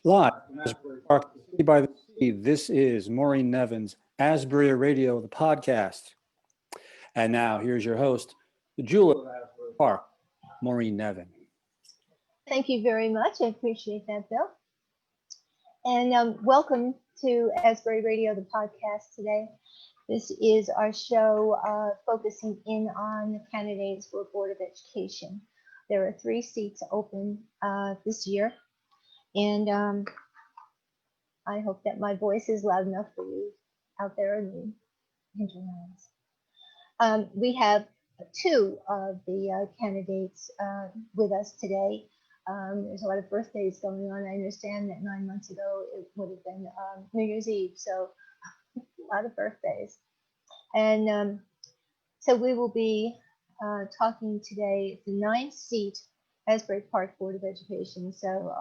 Live from Asbury Park, the City by the Sea, this is Maureen Nevin's Asbury Radio, the podcast. And now here's your host, the Jewel of Asbury Park, Maureen Nevin. Thank you very much. I appreciate that, Bill. And welcome to Asbury Radio, the podcast today. This is our show focusing in on the candidates for Board of Education. There are 3 seats open this year. And I hope that my voice is loud enough for you out there in the hinterlands. We have 2 of the candidates with us today. There's a lot of birthdays going on. I understand that 9 months ago it would have been New Year's Eve, so a lot of birthdays. And so we will be talking today at the 9th seat, Asbury Park Board of Education. So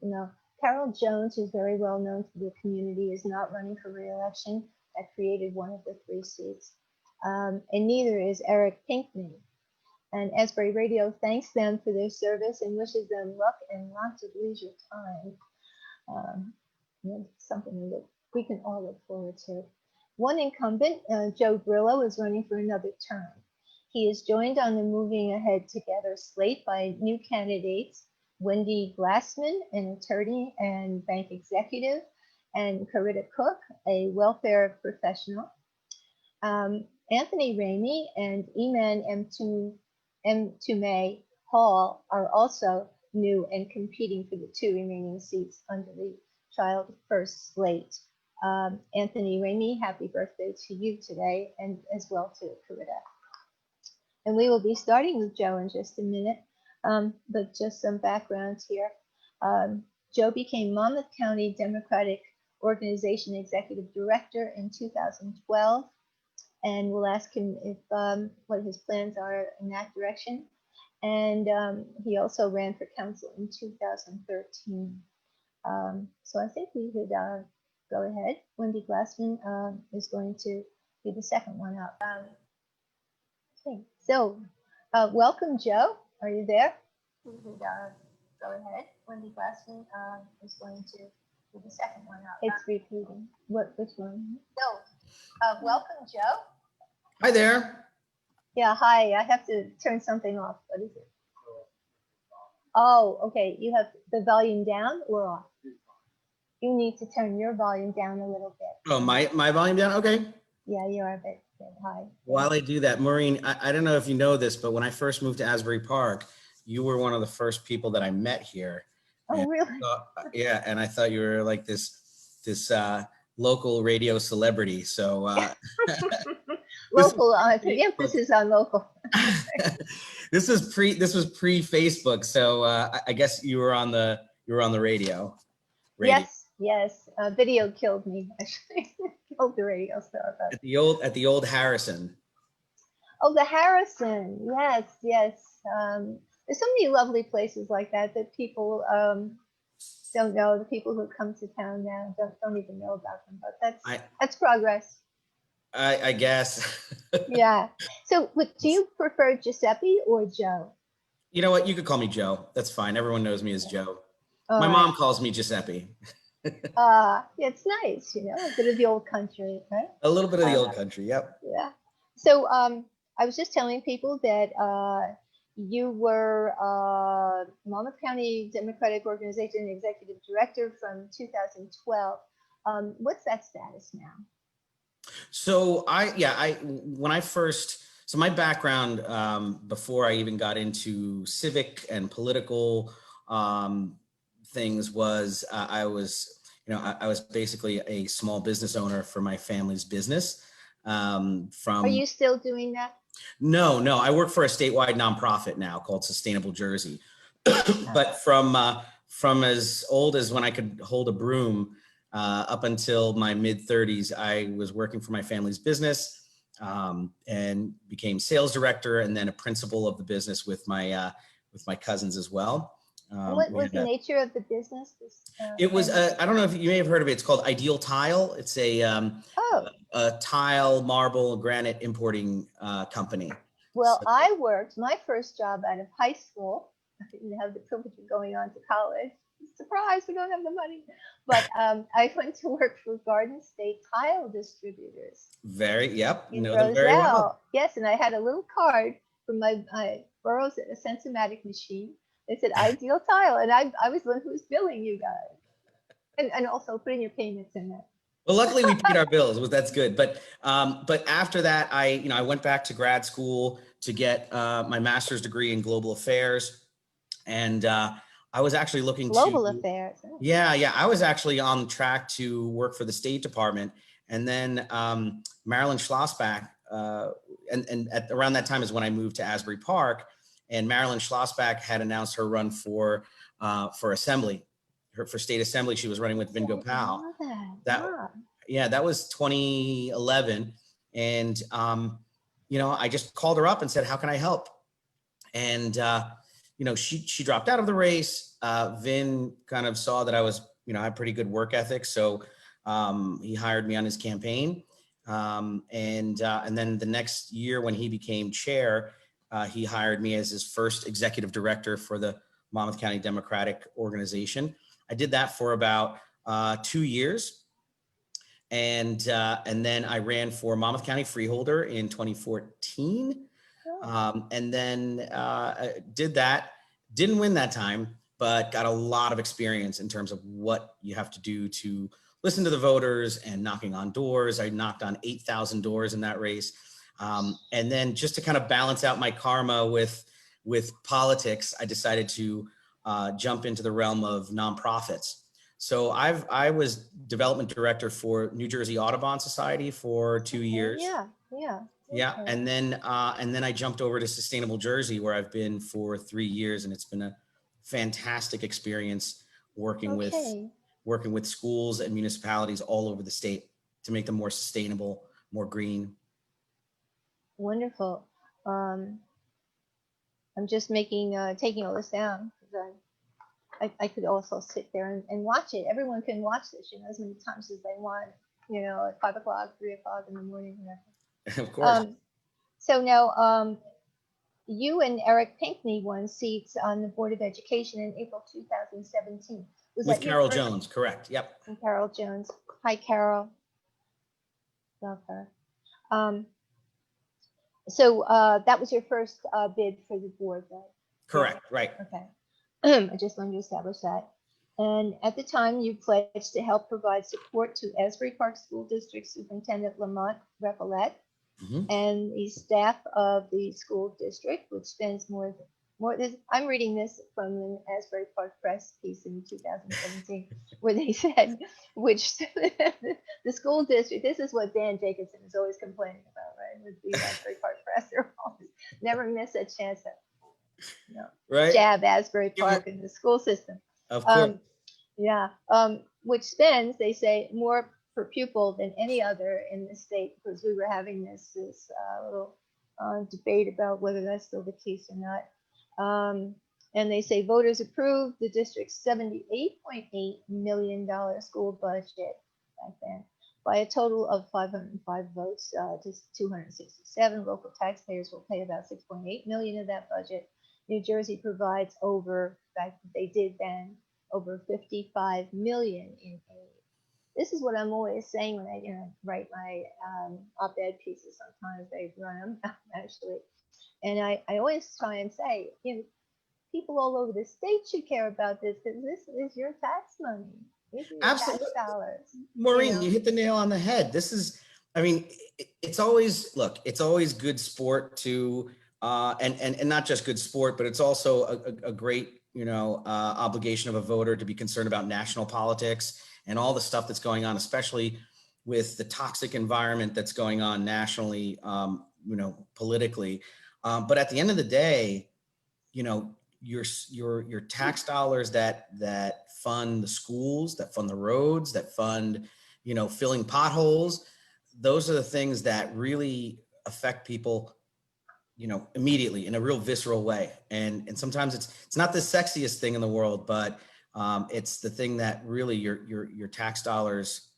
you know, Carol Jones, who's very well known to the community, is not running for re-election. That created one of the 3 seats. And neither is Eric Pinkney. And Asbury Radio thanks them for their service and wishes them luck and lots of leisure time. Something that we can all look forward to. One incumbent, Joe Grillo, is running for another term. He is joined on the Moving Ahead Together slate by new candidates, Wendy Glassman, an attorney and bank executive, and Coretta Cook, a welfare professional. Anthony Ramey and Eman Mtume Hall are also new and competing for the 2 remaining seats under the Child First slate. Anthony Ramey, happy birthday to you today, and as well to Coretta. And we will be starting with Joe in just a minute. But just some backgrounds here. Joe became Monmouth County Democratic Organization Executive Director in 2012, and we'll ask him if what his plans are in that direction. And he also ran for council in 2013. So I think we could go ahead. Wendy Glassman is going to be the second one up. Okay, so welcome, Joe. Are you there? We could go ahead. Wendy Glassman is going to be the second one up. It's repeating. Which one? No. Welcome, Joe. Hi there. Yeah, hi. I have to turn something off. What is it? Oh, okay. You have the volume down or off? You need to turn your volume down a little bit. Oh, my volume down? Okay. Yeah, you are a bit high. While I do that, Maureen, I don't know if you know this, but when I first moved to Asbury Park, you were one of the first people that I met here. Oh, really? Yeah, and I thought you were like this local radio celebrity. So local, the emphasis on local. This was pre-Facebook, so I guess you were on the radio. Yes. Video killed me. Actually, killed the radio star. At the old Harrison. Oh, the Harrison. Yes. There's so many lovely places like that people don't know. The people who come to town now don't even know about them. But that's progress. I guess. Yeah. So, do you prefer Giuseppe or Joe? You know what? You could call me Joe. That's fine. Everyone knows me as Joe. My mom calls me Giuseppe. It's nice, a bit of the old country, right? A little bit of the old country, yep. Yeah. So I was just telling people that you were Monmouth County Democratic Organization Executive Director from 2012. What's that status now? So my background before I even got into civic and political things was I was basically a small business owner for my family's business. Are you still doing that? No, I work for a statewide nonprofit now called Sustainable Jersey. But from as old as when I could hold a broom up until my mid 30s, I was working for my family's business and became sales director and then a principal of the business with my cousins as well. What was the nature of the business? It was, I don't know if you may have heard of it. It's called Ideal Tile. It's a tile, marble, granite importing company. Well, I worked my first job out of high school I didn't have the privilege of going on to college. Surprise, we don't have the money. But I went to work for Garden State Tile Distributors Yep, in know them very well. Roselle. Yes, and I had a little card from my Burroughs Sensomatic machine. It said Ideal Tile, and I was the one who was billing you guys, and also putting your payments in there. Well, luckily we paid our bills. That's good. But after that, I went back to grad school to get my master's degree in global affairs, and I was actually looking Global to. affairs. Oh. Yeah. I was actually on track to work for the State Department, and then Marilyn Schlossbach, and at around that time is when I moved to Asbury Park, and Marilyn Schlossbach had announced her run for assembly. For state assembly, she was running with Vin Gopal. That was 2011, and I just called her up and said, "How can I help?" And she dropped out of the race. Vin kind of saw that I was, I had pretty good work ethic, so he hired me on his campaign. And then the next year, when he became chair, he hired me as his first executive director for the Monmouth County Democratic Organization. I did that for about 2 years. And then I ran for Monmouth County Freeholder in 2014. And then did that. Didn't win that time, but got a lot of experience in terms of what you have to do to listen to the voters and knocking on doors. I knocked on 8,000 doors in that race. And then just to kind of balance out my karma with politics, I decided to jump into the realm of nonprofits. So I was development director for New Jersey Audubon Society for 2 years. Yeah. And then I jumped over to Sustainable Jersey, where I've been for 3 years, and it's been a fantastic experience working with schools and municipalities all over the state to make them more sustainable, more green. Wonderful. I'm just taking all this down, because I could also sit there and watch it. Everyone can watch this, as many times as they want, at 5 o'clock, 3 o'clock in the morning, whatever. Of course. So now, you and Eric Pinkney won seats on the Board of Education in April 2017. With Carol Jones, correct? Yep. And Carol Jones. Hi, Carol. Love her. So that was your first bid for the board, right? Correct. Right. Okay. I just wanted to establish that. And at the time, you pledged to help provide support to Asbury Park School District Superintendent Lamont Recollet and the staff of the school district, which spends more. I'm reading this from the Asbury Park Press piece in 2017, where they said, which the school district, this is what Dan Jacobson is always complaining about, right? With the Asbury Park Press, they're always never miss a chance to right. jab Asbury Park in the school system. Of course. Which spends, they say, more per pupil than any other in the state, because we were having this little debate about whether that's still the case or not. And they say voters approved the district's $78.8 million school budget back then by a total of 505 votes to 267. Local taxpayers will pay about 6.8 million of that budget. New Jersey provides over 55 million in aid. This is what I'm always saying when I write my op-ed pieces. Sometimes they run them actually, and I always try and say, people all over the state should care about this, because this is your tax money. These are your Absolutely. tax dollars. Maureen, you hit the nail on the head. This is, it's always good sport to, and not just good sport, but it's also a great, obligation of a voter to be concerned about national politics and all the stuff that's going on, especially with the toxic environment that's going on nationally, politically. But at the end of the day, your tax dollars that fund the schools, that fund the roads, that fund, filling potholes, those are the things that really affect people, immediately in a real visceral way. And sometimes it's not the sexiest thing in the world, but it's the thing that really your tax dollars,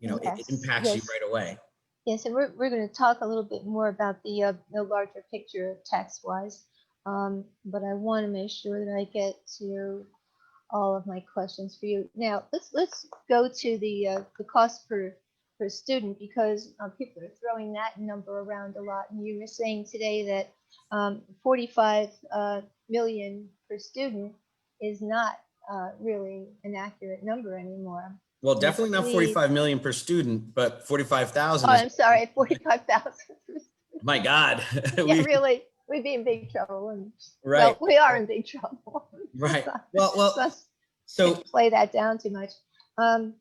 it impacts you right away. Yes, and we're going to talk a little bit more about the larger picture tax-wise. but I want to make sure that I get to all of my questions for you. Now, let's go to the cost per student, because people are throwing that number around a lot. And you were saying today that 45 million per student is not really an accurate number anymore. Well, And I definitely not believe- 45 million per student, but 45,000. Oh, I'm sorry, 45,000. My God. Yeah, really, we'd be in big trouble. And, Right. well, we are in big trouble. Right. Well, Well, so play that down too much. Mhm.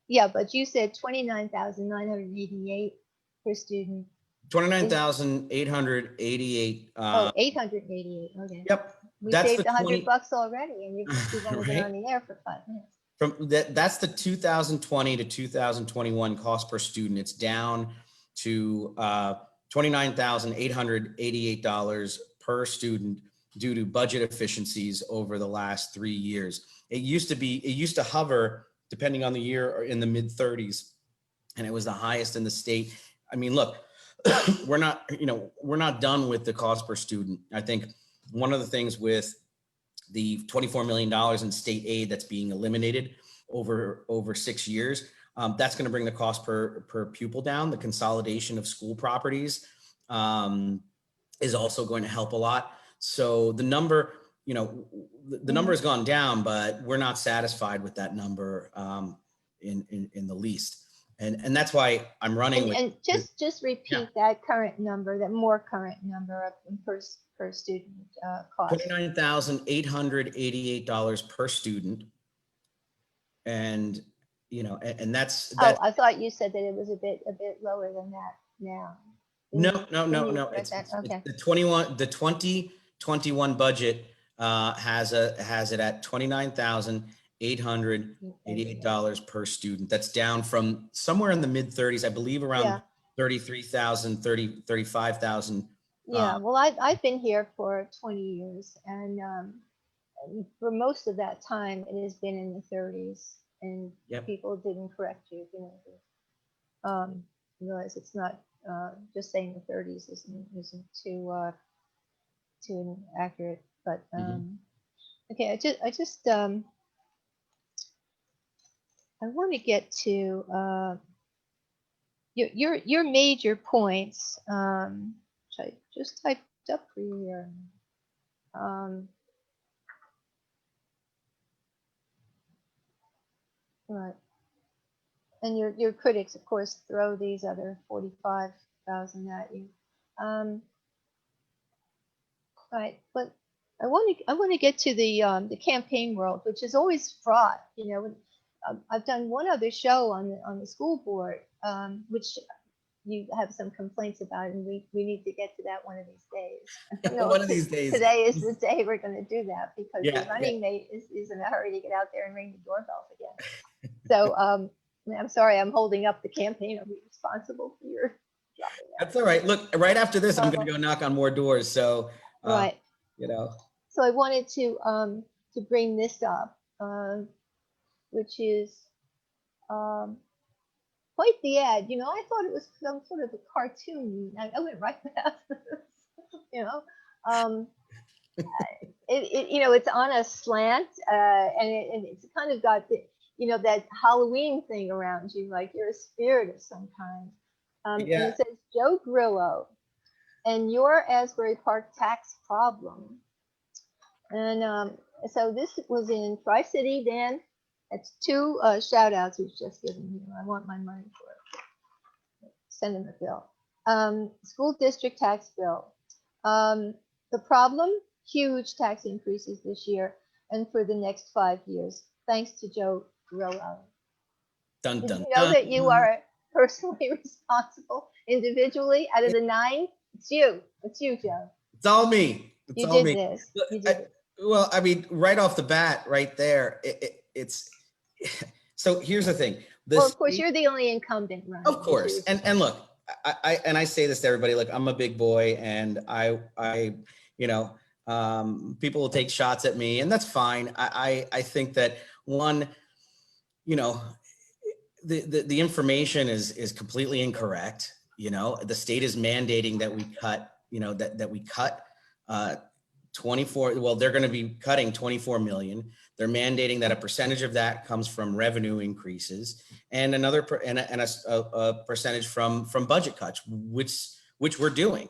Yeah, but you said 29,988 per student. 29,888. Oh, 888. Okay. Yep. We That's saved the 100 bucks already, and you've only been Right. on the air for 5 minutes. That's the 2020 to 2021 cost per student. It's down to $29,888 per student due to budget efficiencies over the last 3 years. It used to hover, depending on the year, or in the mid 30s, and it was the highest in the state. I mean, look, we're not done with the cost per student. I think one of the things with the $24 million in state aid that's being eliminated over 6 years, that's going to bring the cost per pupil down. The consolidation of school properties is also going to help a lot. So the number, the number has gone down, but we're not satisfied with that number in the least. And that's why I'm running. And just repeat that current number, that more current number of per student cost. $29,888 per student. And, and that's. Oh, I thought you said that it was a bit lower than that now. No. It's okay. The 2021 budget has it at $29,888 per student. That's down from somewhere in the mid 30s, I believe, around 33,000, 35,000. Yeah, well, I've been here for 20 years, and for most of that time, it has been in the 30s, and people didn't correct you. Realize it's not just saying the 30s isn't too accurate, but okay. I just I want to get to your major points, which I just typed up for you here. Right. And your critics, of course, throw these other 45,000 at you. Right, but I want to get to the campaign world, which is always fraught. I've done one other show on the school board, which you have some complaints about, and we need to get to that one of these days. One of these days. Today is the day we're going to do that, because the running mate is in a hurry to get out there and ring the doorbell again. So I'm sorry, I'm holding up the campaign. I'll be responsible for your dropping out. That's all right. Look, right after this, I'm going to go knock on more doors. So, right. So I wanted to bring this up, which is quite the ad. I thought it was some sort of a cartoon. I went right past this. It's on a slant, and it's kind of got the that Halloween thing around you, like you're a spirit of some kind. And it says Joe Grillo and your Asbury Park tax problem. And so this was in Tri-City, Dan. That's 2 shout outs he's just given me. I want my money for it. Send him a bill. School district tax bill. The problem, huge tax increases this year and for the next 5 years, thanks to Joe Grillo. Dun, Did dun, you know that you are personally responsible individually out of the 9? It's you, Joe. It's all me. You did this. Well, I mean, right off the bat, right there, it's. So here's the thing. Well, of course, you're the only incumbent, right? Of course, and look, I say this to everybody. Look, I'm a big boy, and I people will take shots at me, and that's fine. I think that one, the information is completely incorrect. The state is mandating that we cut, that we cut they're going to be cutting 24 million. They're mandating that a percentage of that comes from revenue increases and a percentage from budget cuts, which we're doing.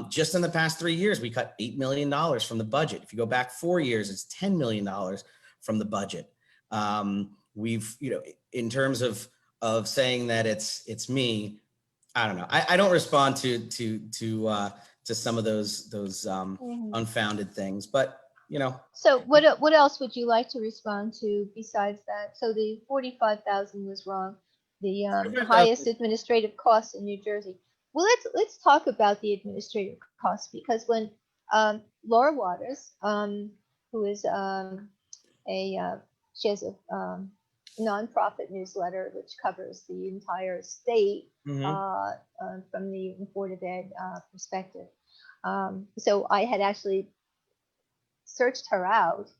Just in the past 3 years, we cut $8 million from the budget. If you go back 4 years, it's $10 million from the budget. We've, in terms of saying that it's me, I don't know. I don't respond to some of those unfounded things, but So what else would you like to respond to besides that? So the 45,000 was wrong. The highest administrative costs in New Jersey. Well, let's talk about the administrative costs, because when Laura Waters, who is she has a nonprofit newsletter which covers the entire state from the Board of Ed perspective. So I had actually searched her out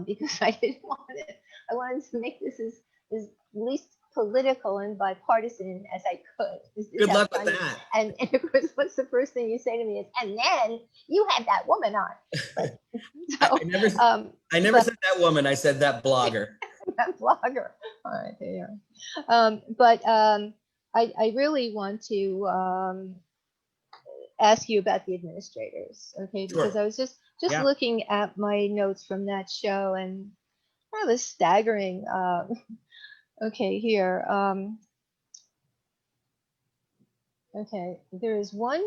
because I didn't want it. I wanted to make this as least political and bipartisan as I could. Good luck with that. And of course, what's the first thing you say to me is, and then you had that woman on. But, so, I never said that woman. I said that blogger. That blogger. All right, there you are. But I really want to ask you about the administrators, okay? Because I was just looking at my notes from that show, and that was staggering. Okay, here. Okay, there is one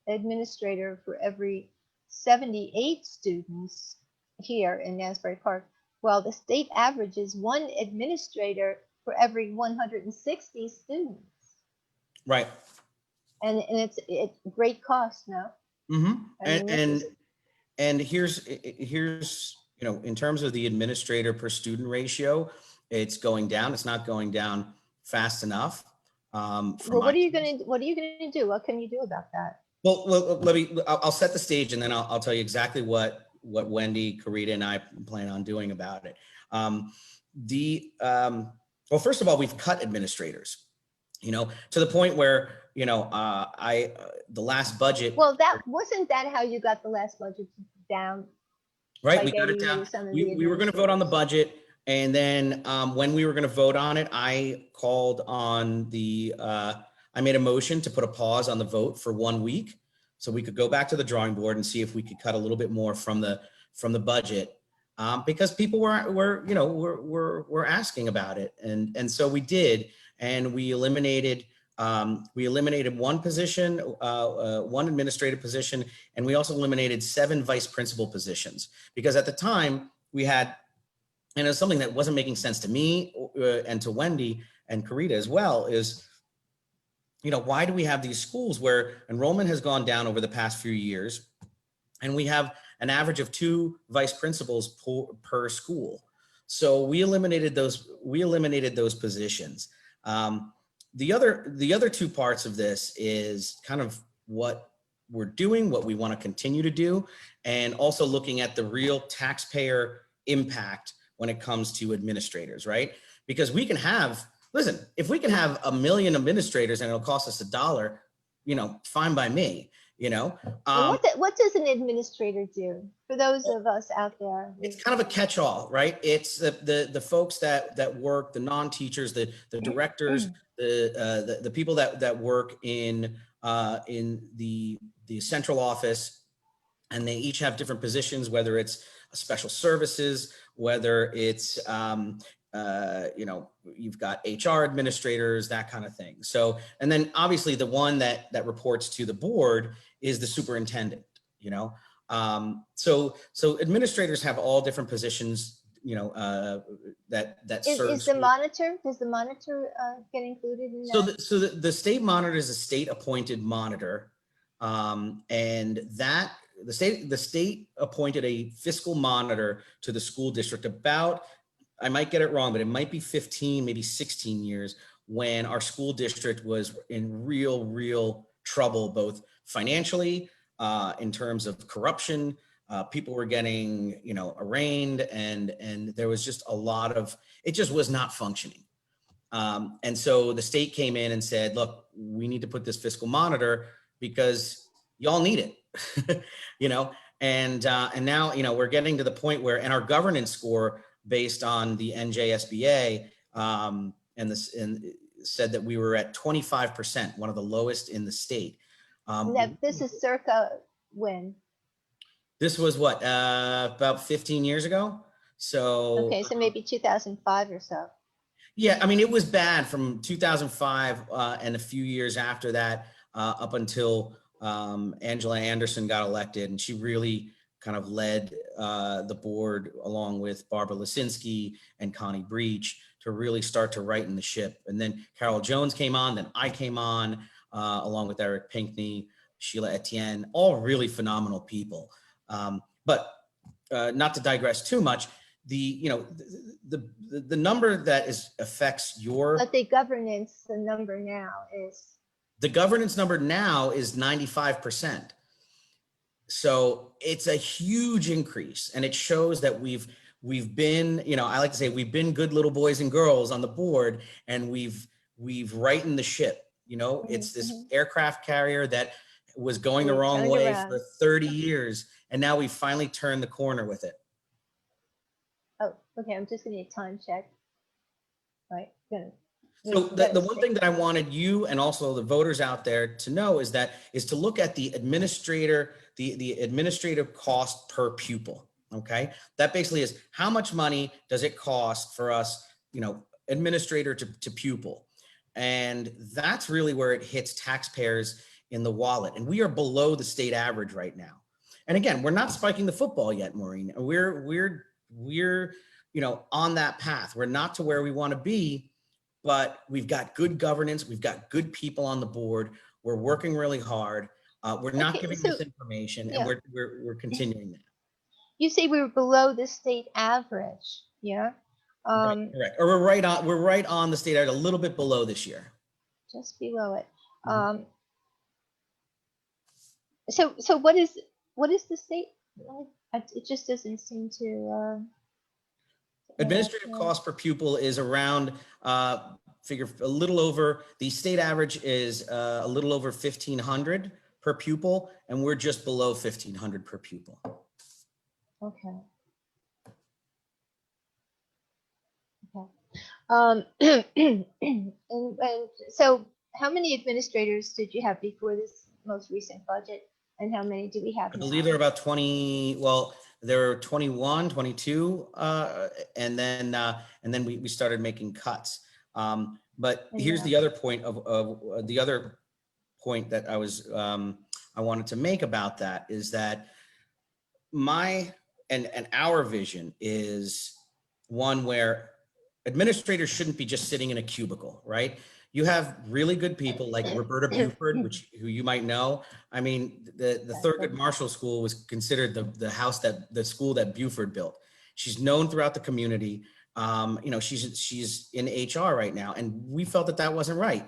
administrator for every 78 students here in Asbury Park, while the state average is one administrator for every 160 students. Right. And it's great cost now. Mm-hmm. And here's in terms of the administrator per student ratio, it's going down. It's not going down fast enough. Well, what are you gonna do? What can you do about that? Well, I'll set the stage, and then I'll tell you exactly what Wendy, Karita, and I plan on doing about it. Well, first of all, we've cut administrators, to the point where, the last budget. Well, wasn't that how you got the last budget down? Right, we got it down. We were going to vote on the budget, and then when we were going to vote on it, I called on I made a motion to put a pause on the vote for 1 week, so we could go back to the drawing board and see if we could cut a little bit more from the budget, because people were asking about it, and so we did, and we eliminated one position, one administrative position, and we also eliminated 7 vice principal positions, because at the time we had, and it was something that wasn't making sense to me and to Wendy and Karita as well, is, why do we have these schools where enrollment has gone down over the past few years, and we have an average of 2 vice principals per school? So we eliminated those positions. The other 2 parts of this is kind of what we're doing, what we want to continue to do, and also looking at the real taxpayer impact when it comes to administrators, right? Because we can have, if we can have 1 million administrators and it'll cost us $1, fine by me, what does an administrator do for those of us out there? It's kind of a catch-all, right? It's the folks that work, the non-teachers, the directors, the people that work in the central office, and they each have different positions, whether it's special services, whether it's you've got HR administrators, that kind of thing. So, and then obviously the one that reports to the board is the superintendent. So administrators have all different positions, that serve. Does the monitor get included in that? So the state monitor is a state appointed monitor, and that the state appointed a fiscal monitor to the school district about, I might get it wrong, but it might be 15, maybe 16 years, when our school district was in real trouble, both financially, in terms of corruption. People were getting, arraigned, and there was just a lot of, it just was not functioning. And so the state came in and said, look, we need to put this fiscal monitor because y'all need it, And now, we're getting to the point where, and our governance score based on the NJSBA, and said that we were at 25%, one of the lowest in the state. Now, this is circa when? This was what, about 15 years ago? So, Okay, so maybe 2005 or so. yeah, I mean, it was bad from 2005 and a few years after that, up until Angela Anderson got elected, and she really kind of led the board along with Barbara Lisinski and Connie Breach to really start to righten the ship. And then Carol Jones came on, then I came on along with Eric Pinkney, Sheila Etienne, all really phenomenal people. But not to digress too much, the number that affects your, But the governance, the number now is, the governance number now is 95%. So it's a huge increase, and it shows that we've been, I like to say we've been good little boys and girls on the board, and we've rightened the ship. It's this aircraft carrier that was going the wrong way for 30 years, and now we finally turned the corner with it. oh, okay, I'm just gonna need a time check. Right, good. So the one thing that I wanted you and also the voters out there to know is to look at the administrator, the administrative cost per pupil. Okay, that basically is how much money does it cost for us, administrator to pupil, and that's really where it hits taxpayers in the wallet. And we are below the state average right now. And again, we're not spiking the football yet, Maureen. We're on that path. We're not to where we want to be, but we've got good governance. We've got good people on the board. We're working really hard. We're not giving misinformation, and we're continuing that. You say we were below the state average, yeah? Correct. Or we're right on the state average, a little bit below this year. Just below it. So what is the state? It just doesn't seem to. Administrative cost per pupil is around, figure a little over, the state average is a little over 1,500 per pupil, and we're just below 1,500 per pupil. Okay. Okay. And so how many administrators did you have before this most recent budget, and how many do we have now? I believe there are about 20, well, there were 21, 22, and then we started making cuts. But here's the other point of the other point that I wanted to make about that is that and our vision is one where administrators shouldn't be just sitting in a cubicle, right? You have really good people like Roberta Buford, who you might know. I mean, the Thurgood Marshall School was considered the school that Buford built. She's known throughout the community. She's in HR right now, and we felt that wasn't right.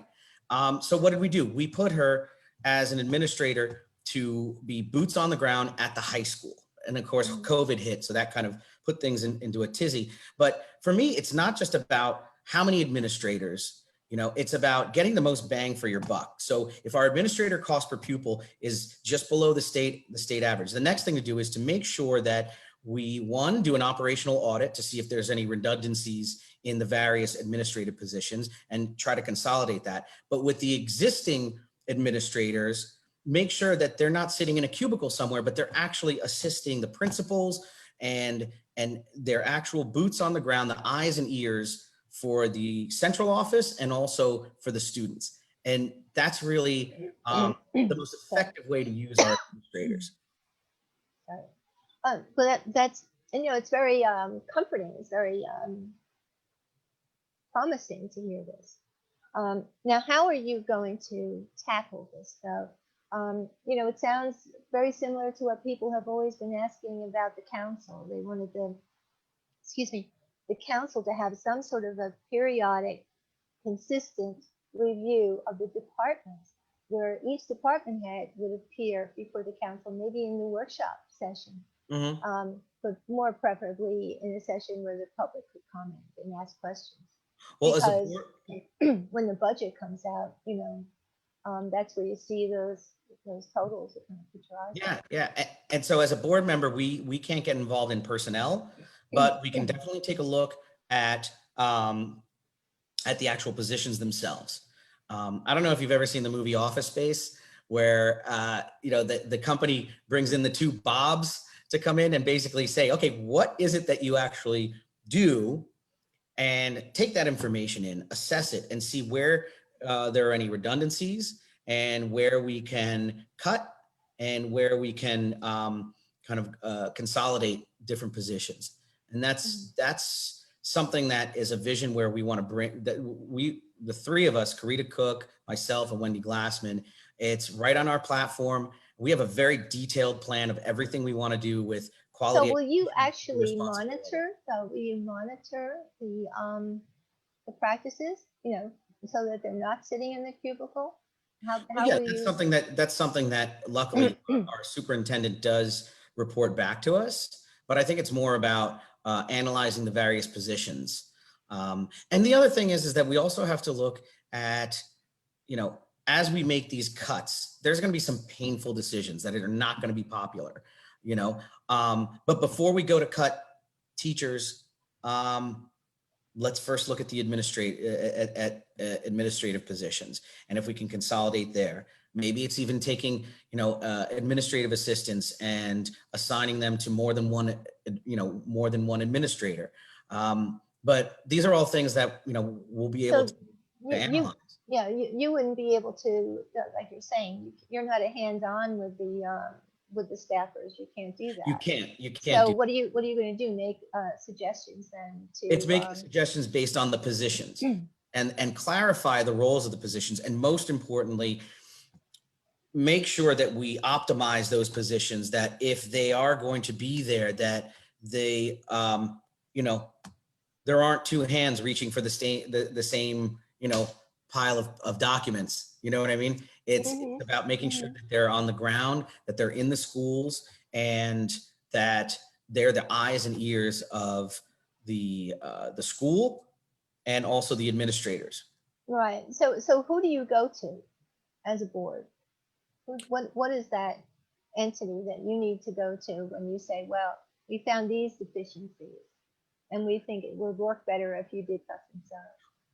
So what did we do? We put her as an administrator to be boots on the ground at the high school. And of course, COVID hit, so that kind of put things into a tizzy. But for me, it's not just about how many administrators, it's about getting the most bang for your buck. So if our administrator cost per pupil is just below the state average, the next thing to do is to make sure that we, one, do an operational audit to see if there's any redundancies in the various administrative positions and try to consolidate that. But with the existing administrators, make sure that they're not sitting in a cubicle somewhere, but they're actually assisting the principals and their actual boots on the ground, the eyes and ears for the central office and also for the students. And that's really the most effective way to use our administrators. Well, that's, it's very comforting. It's very promising to hear this. Now, how are you going to tackle this, though? It sounds very similar to what people have always been asking about the council. They wanted the council to have some sort of a periodic, consistent review of the departments, where each department head would appear before the council, maybe in the workshop session, but more preferably in a session where the public could comment and ask questions. Well, because when the budget comes out, that's where you see those those totals that kind of put your eyes on. And so as a board member, we can't get involved in personnel, but we can definitely take a look at the actual positions themselves. I don't know if you've ever seen the movie Office Space, where the company brings in the two Bobs to come in and basically say, okay, what is it that you actually do, and take that information in, assess it, and see where there are any redundancies and where we can cut and where we can consolidate different positions. And that's something that is a vision where we want to bring that the three of us, Karita Cook, myself, and Wendy Glassman, it's right on our platform. We have a very detailed plan of everything we want to do with quality. So will you actually monitor? So will you monitor the practices, so that they're not sitting in the cubicle? How Yeah, will you? That's something that luckily our superintendent does report back to us. But I think it's more about analyzing the various positions. And the other thing is that we also have to look at, as we make these cuts, there's going to be some painful decisions that are not going to be popular, but before we go to cut teachers, let's first look at the administrative positions. And if we can consolidate there, maybe it's even taking, administrative assistants and assigning them to more than one administrator. But these are all things that, we'll be able to analyze. You wouldn't be able to, like you're saying, you're not a hands-on with the staffers. You can't do that. You can't. So what are you going to do? Make suggestions then to? It's making suggestions based on the positions and clarify the roles of the positions, and most importantly, make sure that we optimize those positions. That if they are going to be there, that they, there aren't two hands reaching for the same pile of documents. You know what I mean? It's about making sure that they're on the ground, that they're in the schools, and that they're the eyes and ears of the school and also the administrators. Right. So who do you go to as a board? What is that entity that you need to go to when you say, well, we found these deficiencies and we think it would work better if you did such and such?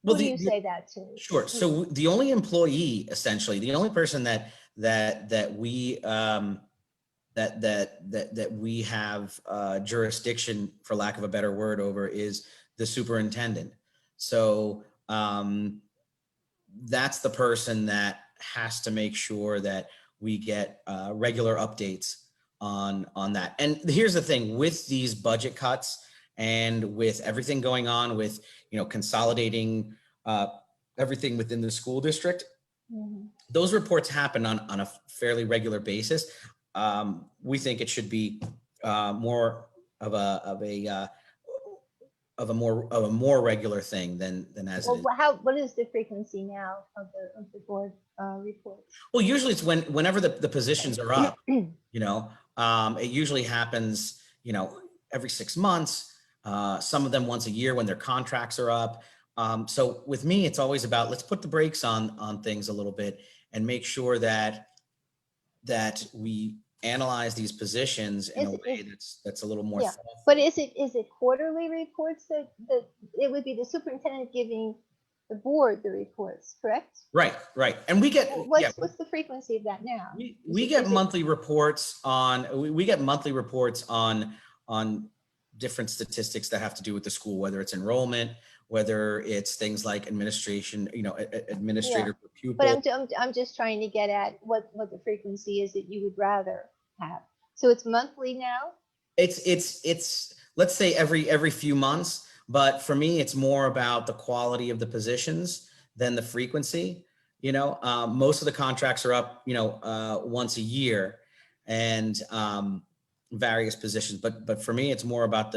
Who do you say that to? Sure. So the only employee, essentially, the only person that we that we have jurisdiction, for lack of a better word, over is the superintendent. So that's the person that has to make sure that we get regular updates on that. And here's the thing with these budget cuts and with everything going on with, consolidating everything within the school district, those reports happen on a fairly regular basis. We think it should be more of a more regular thing than as it is. What is the frequency now of the board reports? Well, usually it's whenever the positions are up. It usually happens, every 6 months. Some of them once a year when their contracts are up. So with me, it's always about, let's put the brakes on things a little bit and make sure that we analyze these positions in a way that's a little more thoughtful. But is it quarterly reports that it would be the superintendent giving the board the reports, correct? Right. And we get what's the frequency of that now? We get monthly reports on different statistics that have to do with the school, whether it's enrollment, whether it's things like administration, administrator per pupil. But I'm just trying to get at what the frequency is that you would rather have. So it's monthly now? It's let's say every few months, but for me, it's more about the quality of the positions than the frequency. Most of the contracts are up, once a year, and various positions. But for me, it's more about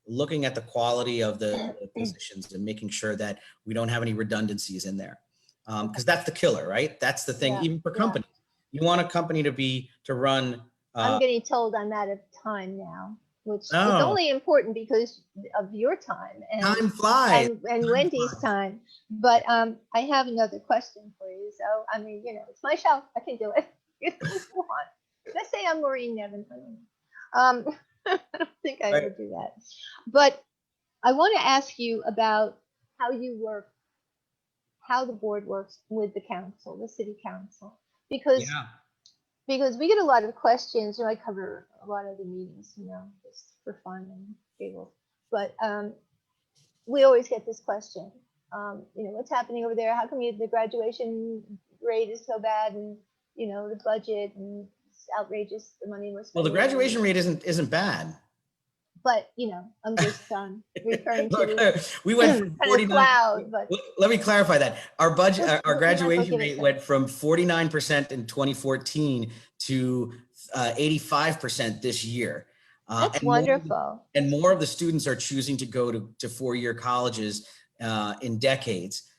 looking at the quality of the positions and making sure that we don't have any redundancies in there. Because that's the killer, right? That's the thing, even for companies. You want a company to run. I'm getting told I'm out of time now, which is only important because of your time. And time flies. And Wendy's time. But I have another question for you. So, it's my show. I can do it. You know, come on. Let's say I'm Maureen Nevin. I don't think I Right. would do that. But I want to ask you about how you work, how the board works with the council, the city council, because Yeah. because we get a lot of questions. I cover a lot of the meetings, just for fun and giggles. But we always get this question. What's happening over there? How come the graduation rate is so bad, and the budget and it's outrageous the money we're Well, the spending. graduation rate isn't bad. But I'm just referring to Look, this we went kind from of 49. cloud. But Let me clarify that. Our budget, our you might as well graduation give it rate to went from 49% in 2014 to 85% this year. that's And wonderful. more of the students are choosing to go to four-year colleges in decades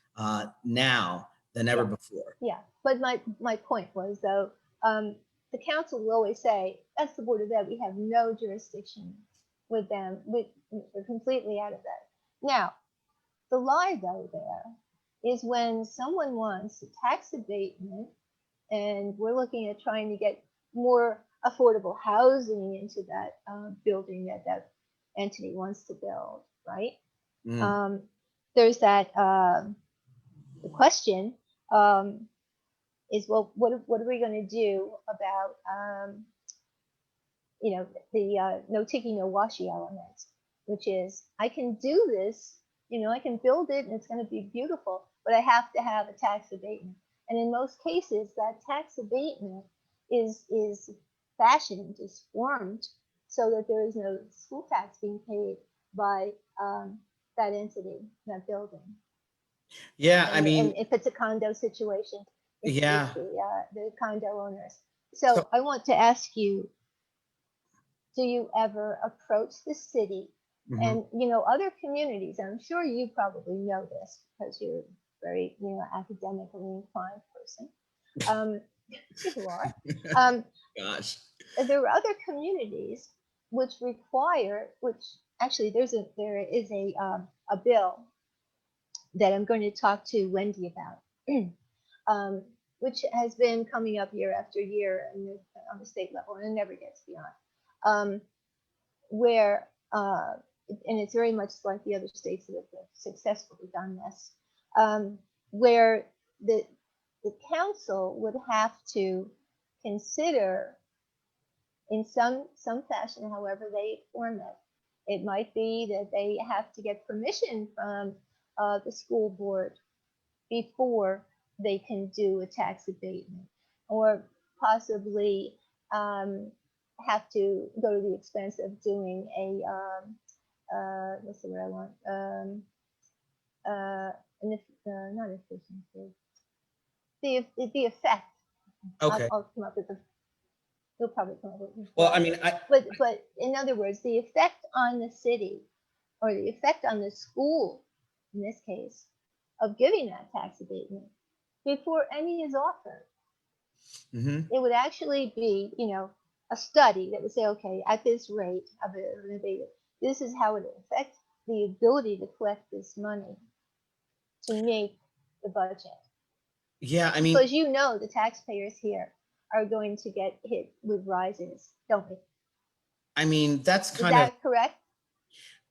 now than ever before. Yeah, but my point was, though, the council will always say, that's the Board of Ed. We have no jurisdiction with them. We're completely out of that. Now, the lie, though, there is when someone wants a tax abatement, and we're looking at trying to get more affordable housing into that building that entity wants to build, right? There's that the question is, well, what are we going to do about the no ticky, no washy element, which is, I can do this, I can build it and it's going to be beautiful, but I have to have a tax abatement. And in most cases, that tax abatement is fashioned, is formed so that there is no school tax being paid by that entity, that building. Yeah, And, and if it's a condo situation, it's the condo owners. So I want to ask you, do you ever approach the city and other communities? I'm sure you probably know this because you're a very academically inclined person. You are. Gosh. There are other communities which require, which actually there is a bill that I'm going to talk to Wendy about, which has been coming up year after year on the state level, and it never gets beyond. Where and it's very much like the other states that have successfully done this, where the council would have to consider in some fashion, however they form it. It might be that they have to get permission from the school board before they can do a tax abatement, or possibly have to go to the expense of doing a what's the word I want? Not efficiency. The effect. Okay. I'll come up with you'll probably come up with it. Well, I mean, but in other words, the effect on the city, or the effect on the school, in this case, of giving that tax abatement before any is offered. It would actually be, a study that would say, okay, at this rate of an abatement, this is how it affects the ability to collect this money to make the budget. Yeah, I mean, because the taxpayers here are going to get hit with rises, don't we? I mean, that's Is kind of that correct?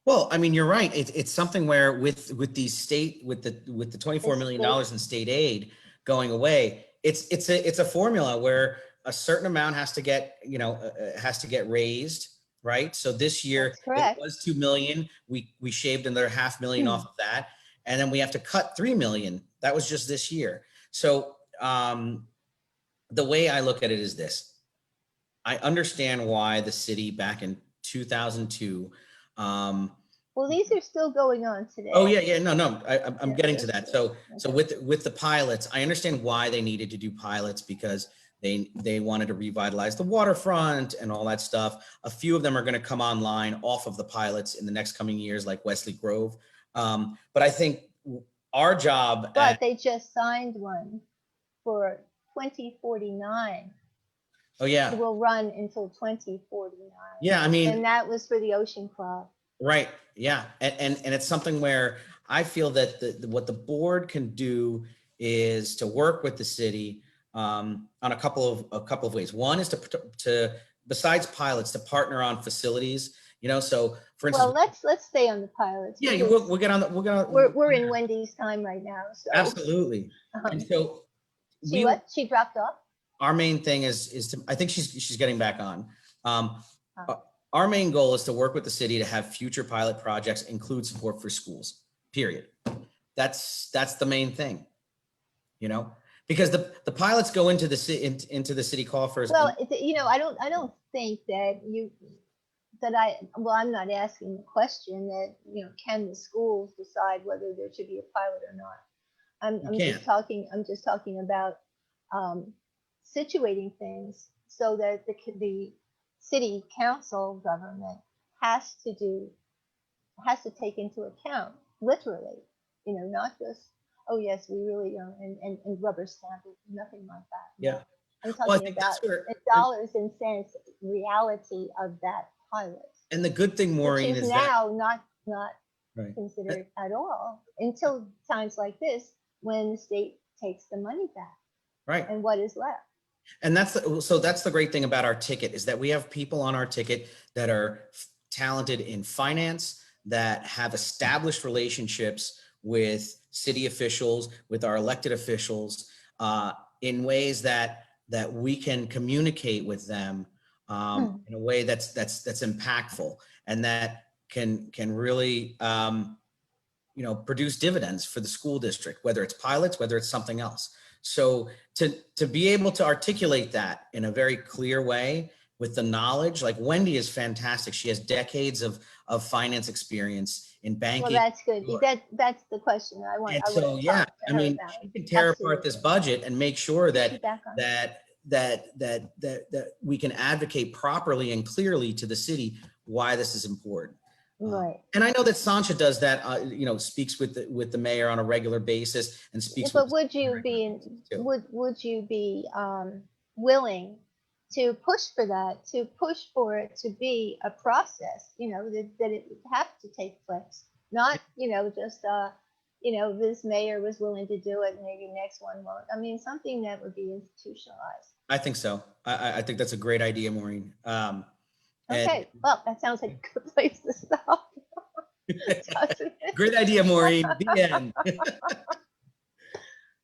Well, I mean, you're right. It's something where with the $24 million in state aid going away, it's a formula where a certain amount has to get raised, right? So this year it was 2 million. We shaved another $500,000 off of that, and then we have to cut 3 million. That was just this year. So the way I look at it is this: I understand why the city back in 2002. Well, these are still going on today. Oh yeah, no. I'm getting to that. So with the pilots, I understand why they needed to do pilots, because they wanted to revitalize the waterfront and all that stuff. A few of them are going to come online off of the pilots in the next coming years, like Wesley Grove. But I think our job. But they just signed one for 2049. Oh yeah. It will run until 2049. Yeah, I mean. And that was for the Ocean Club. Right. Yeah. And it's something where I feel that what the board can do is to work with the city on a couple of ways. One is to besides pilots, to partner on facilities. So for instance, Well, let's stay on the pilots. yeah, because we'll get on. We're in Wendy's time right now, so Absolutely. And so she dropped off. our main thing is to, I think she's getting back on. Oh. Our main goal is to work with the city to have future pilot projects include support for schools, period. That's the main thing, because the pilots go into the city coffers. Well, I don't think I'm not asking the question that, can the schools decide whether there should be a pilot or not? I'm just talking about situating things so that the city council government has to take into account, literally, not just, oh yes, we really and rubber stamp it, nothing like that. Yeah. I'm talking about dollars and cents reality of that pilot. And the good thing, Maureen, which is now not right. considered at all until times like this, when the state takes the money back. Right. And what is left. And that's the great thing about our ticket, is that we have people on our ticket that are talented in finance, that have established relationships with city officials, with our elected officials, in ways that we can communicate with them in a way that's impactful, and that can really produce dividends for the school district, whether it's pilots, whether it's something else. So to be able to articulate that in a very clear way with the knowledge, like Wendy is fantastic. She has decades of finance experience in banking. Well, that's good. That's the question I want. She can tear apart this budget and make sure that we can advocate properly and clearly to the city why this is important. Right. And I know that Sancha does that, speaks with the mayor on a regular basis and speaks. But would you be willing to push for that, to push for it to be a process, that it would have to take place, not, just, this mayor was willing to do it, maybe next one won't. I mean, something that would be institutionalized. I think so. I think that's a great idea, Maureen. Okay, well, that sounds like a good place to stop. Great idea, Maureen. The end.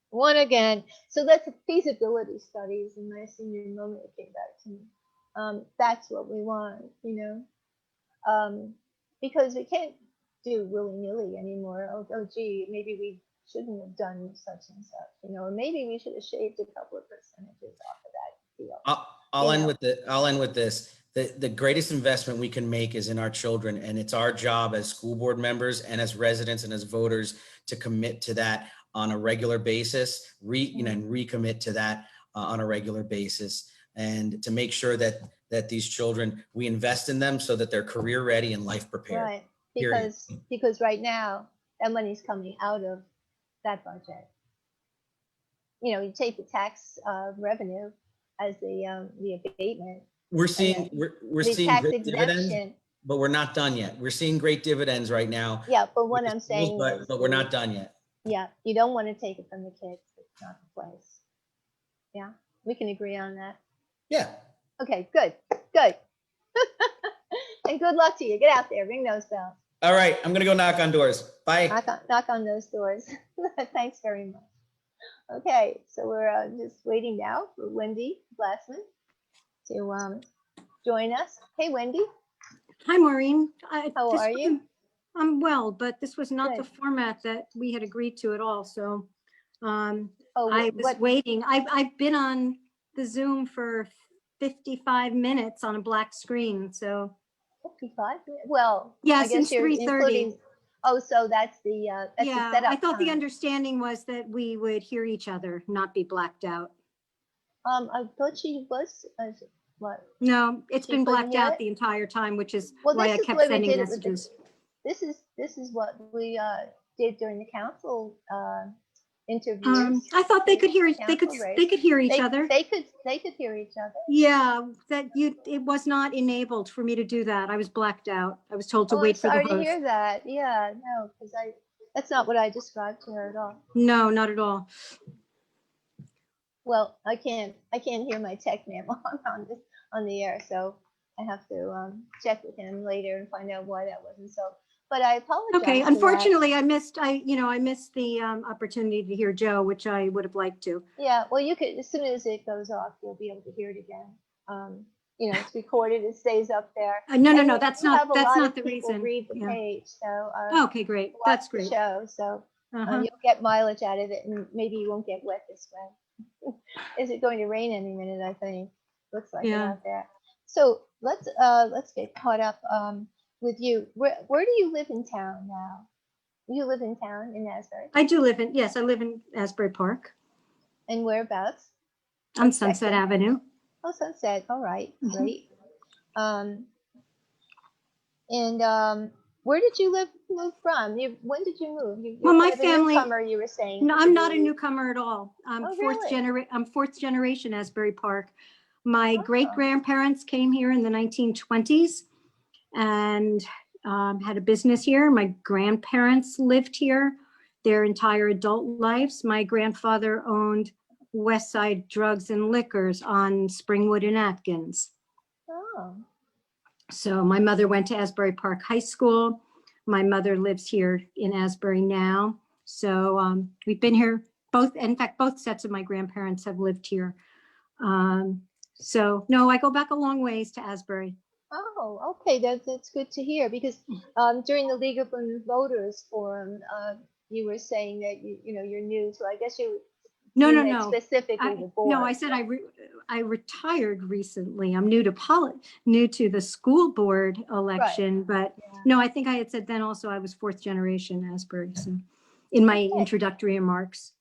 One again. So that's a feasibility studies in my senior moment that came back to me. That's what we want, because we can't do willy-nilly anymore. Oh, gee, maybe we shouldn't have done such and such, or maybe we should have shaved a couple of percentages off of that deal. I'll end with this. The greatest investment we can make is in our children, and it's our job as school board members and as residents and as voters to commit to that on a regular basis, and recommit to that on a regular basis, and to make sure that these children, we invest in them so that they're career ready and life prepared. Right, because right now that money's coming out of that budget. You take the tax revenue as the abatement. We're seeing great dividends, but we're not done yet. We're seeing great dividends right now. Yeah, but what I'm saying is, but we're not done yet. Yeah, you don't want to take it from the kids. It's not the place. Yeah, we can agree on that. Yeah. Okay, good. And good luck to you. Get out there, ring those bells. All right, I'm gonna go knock on doors. Bye. Knock on those doors. Thanks very much. Okay, so we're just waiting now for Wendy Glassman to join us. Hey, Wendy. Hi, Maureen. How are you? I'm well, but this was not Good. the format that we had agreed to at all. So I was what? waiting. I've been on the Zoom for 55 minutes on a black screen. So 55? Well, yeah, I guess since you're 3:30. including. Oh, so that's the setup I thought the time. understanding was that we would hear each other, not be blacked out. I thought she was. What? No, it's She been couldn't blacked hear out it? the entire time, which is Well, why this I is kept what we sending did with the- messages. This is what we did during the council interviews. I thought they could hear. They could hear each They- other. They could hear each other. Yeah, it was not enabled for me to do that. I was blacked out. I was told to Oh, I'm wait for the sorry to host. hear that. Yeah, no, because that's not what I described to her at all. No, not at all. Well, I can't hear my tech man on the air, so I have to check with him later and find out why that wasn't so. But I apologize Okay, for that. unfortunately, I missed the opportunity to hear Joe, which I would have liked to. Yeah, well, you could, as soon as it goes off, you'll be able to hear it again. You know, it's recorded, it stays up there. No, And that's you have not a lot the of people reason. read the Yeah. page, so Okay, great. watch That's the great. show, so Uh-huh. you'll get mileage out of it, and maybe you won't get wet this way. Is it going to rain any minute? I think looks like it Yeah. out there. So let's get caught up with you. Where do you live in town now? You live in town in Asbury, I do live in, yes, I live in Asbury Park and whereabouts? on What Sunset section? Avenue. Oh, Sunset. All right, Mhm. great. And where did you move from? When did you move? You're Well, my kind of a family, newcomer, you were saying. no, to I'm not a the- newcomer at all. Oh, really? I'm fourth generation Asbury Park. My great Oh. grandparents came here in the 1920s and had a business here. My grandparents lived here their entire adult lives. My grandfather owned West Side Drugs and Liquors on Springwood and Atkins. Oh. So my mother went to Asbury Park High School. My mother lives here in Asbury now. So we've been here both, in fact, both sets of my grandparents have lived here. So no, I go back a long ways to Asbury. Oh, okay. That's good to hear because during the League of Women Voters forum, you were saying that you're new, so I guess you meant No. specifically the board. No, I said I retired recently. I'm new to the school board election, but Yeah. no, I think I had said then also I was fourth generation Asbury. So in my Okay. introductory remarks.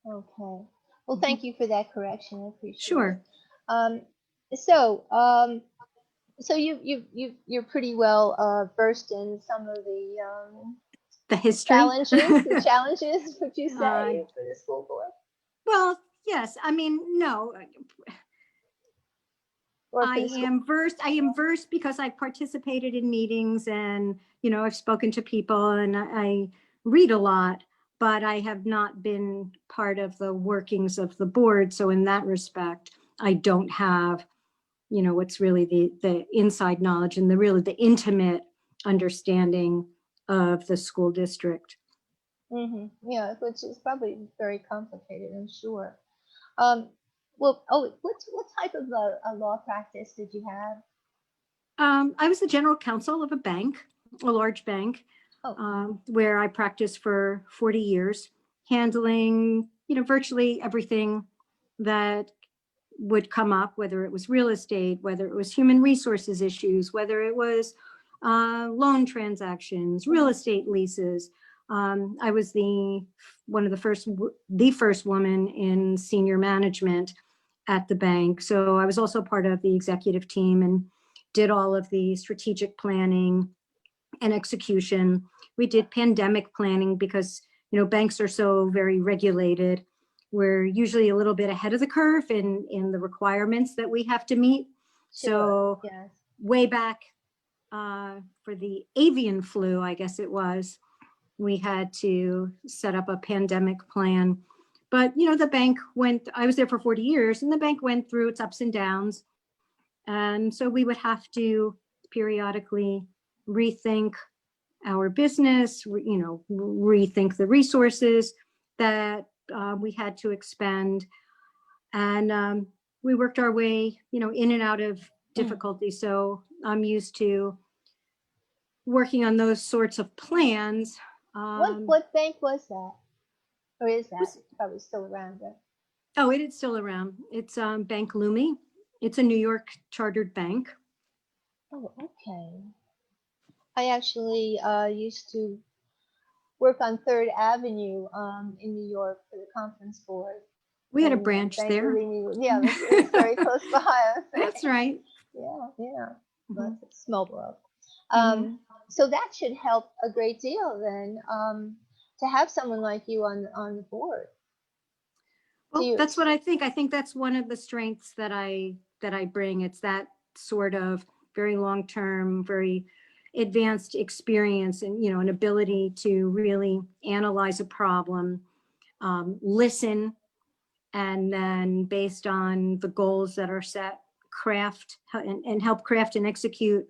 Okay. Well, thank you for that correction. I appreciate Sure. it. So you're pretty well versed in some of The history. challenges, would you say, for the school board? Well, yes. I mean, no. Or for I the school? am versed because I've participated in meetings and, I've spoken to people and I read a lot, but I have not been part of the workings of the board. So in that respect, I don't have, what's really the inside knowledge and the intimate understanding of the school district. Mm-hmm. Yeah, which is probably very complicated, I'm sure. What type of a law practice did you have? I was the general counsel of a large bank, where I practiced for 40 years, handling, virtually everything that would come up, whether it was real estate, whether it was human resources issues, whether it was loan transactions, real estate leases. I was the first woman in senior management at the bank. So I was also part of the executive team and did all of the strategic planning and execution. We did pandemic planning because, banks are so very regulated. We're usually a little bit ahead of the curve in the requirements that we have to meet. Sure. So Yes. way back for the avian flu, I guess it was, we had to set up a pandemic plan. But, the bank I was there for 40 years and the bank went through its ups and downs. And so we would have to periodically rethink our business, rethink the resources that we had to expend. And we worked our way, in and out of difficulty. So I'm used to working on those sorts of plans. What bank was that? Or is that? It's probably still around there. Oh, it is still around. It's Bank Leumi. It's a New York chartered bank. Oh, okay. I actually used to work on 3rd Avenue in New York for the conference board. We had a And branch Bank there. Leumi, yeah, it's very close by. That's right. Yeah. Mhm. Well, it's a small world. Mhm. So that should help a great deal then, to have someone like you on the board. Well, that's what I think. I think that's one of the strengths that I bring. It's that sort of very long-term, very advanced experience and, an ability to really analyze a problem, listen, And then based on the goals that are set, craft and help craft and execute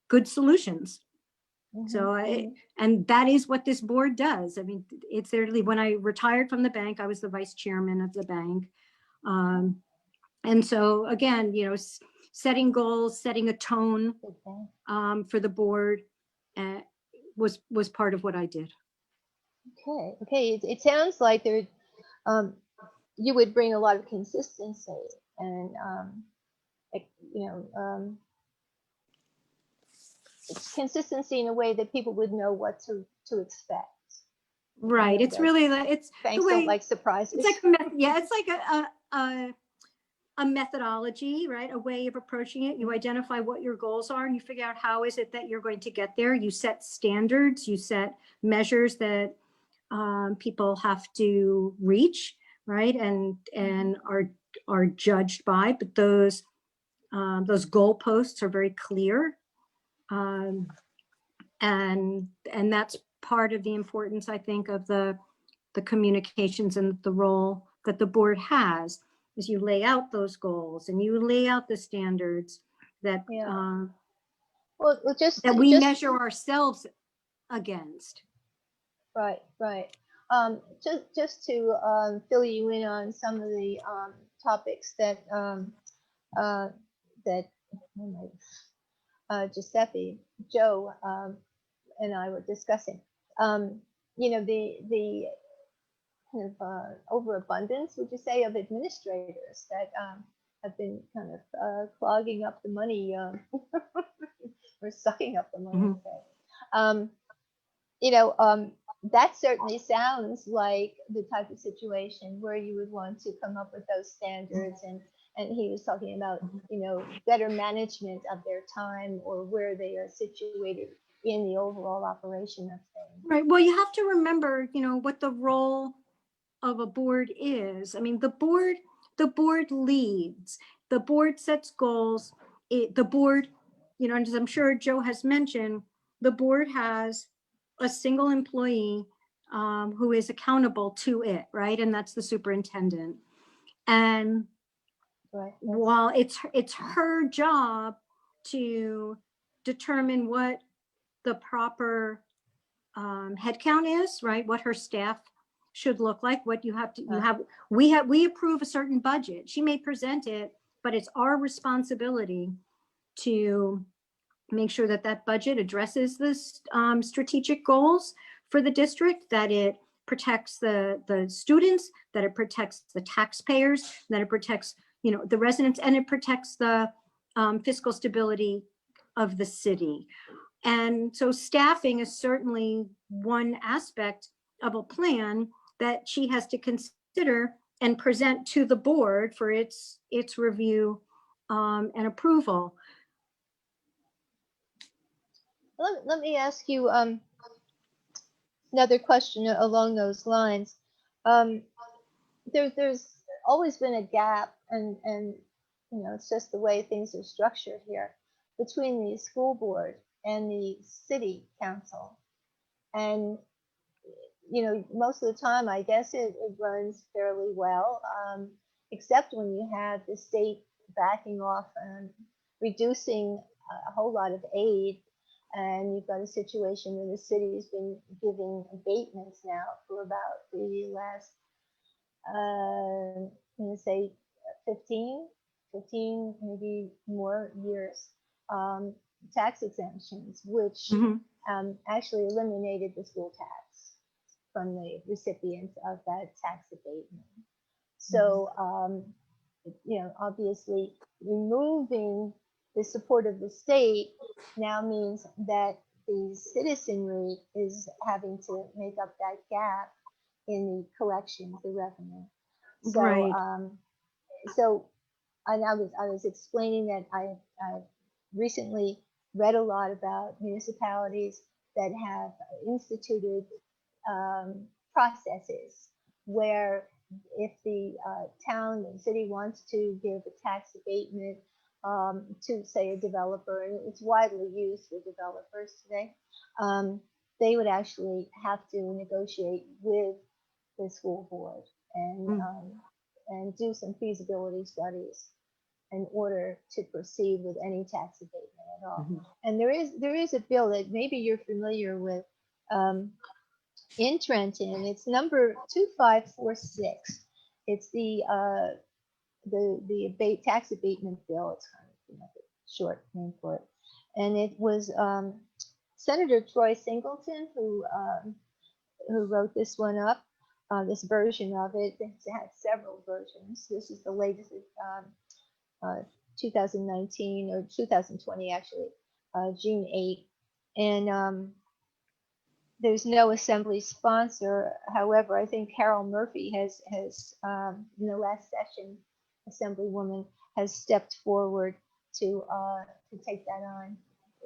good solutions. So and that is what this board does. I mean, it's there to lead. When I retired from the bank, I was the vice chairman of the bank. And so again, you know, setting goals, setting a tone for the board was part of what I did. Okay. It sounds like there, you would bring a lot of consistency and, you know, consistency in a way that people would know what to expect. Right. It's really it's banks the way, don't like surprises. It's like it's like a methodology, right? A way of approaching it. You identify what your goals are and you figure out how is it that you're going to get there. You set standards, you set measures that people have to reach, right? And are judged by, but those goalposts are very clear. And that's part of the importance, I think, of the communications and the role that the board has, is you lay out those goals and you lay out the standards that that we measure ourselves against. Right. Just to fill you in on some of the topics that Giuseppe, Joe, and I were discussing. You know, the kind of overabundance, would you say, of administrators that have been kind of clogging up the money or sucking up the money. You know, that certainly sounds like the type of situation where you would want to come up with those standards. And he was talking about, you know, better management of their time or where they are situated in the overall operation of things. Right. Well, you have to remember, you know, what the role of a board is. I mean, the board leads, the board sets goals. The board, you know, and as I'm sure Joe has mentioned, the board has a single employee who is accountable to it, right? And that's the superintendent. And while it's her job to determine what the proper headcount is, right? What her staff should look like, what you have to, we approve a certain budget. She may present it, but it's our responsibility to make sure that that budget addresses this strategic goals for the district, that it protects the students, that it protects the taxpayers, that it protects, you know, the residents, and it protects the fiscal stability of the city. And so staffing is certainly one aspect of a plan that she has to consider and present to the board for its review and approval. Let me ask you another question along those lines. There's always been a gap, and you know, it's just the way things are structured here, between the school board and the city council. And you know, most of the time, I guess it runs fairly well, except when you have the state backing off and reducing a whole lot of aid. And you've got a situation where the city has been giving abatements now for about the last, I'm going to say 15, maybe more years, tax exemptions, which actually eliminated the school tax from the recipients of that tax abatement. So, you know, obviously removing the support of the state now means that the citizenry is having to make up that gap in the collections, the revenue. So, right. So I was explaining that I recently read a lot about municipalities that have instituted processes where if the town and city wants to give a tax abatement to, say, a developer, and it's widely used for developers today, they would actually have to negotiate with the school board and do some feasibility studies in order to proceed with any tax abatement at all. And there is a bill that maybe you're familiar with in Trenton. It's number 2546. It's the tax abatement bill. It's kind of the short name for it. And it was Senator Troy Singleton who wrote this one up, this version of it. It's had several versions. This is the latest, 2019 or 2020 actually, June 8. And there's no assembly sponsor. However, I think Carol Murphy has in the last session, Assemblywoman has stepped forward to take that on.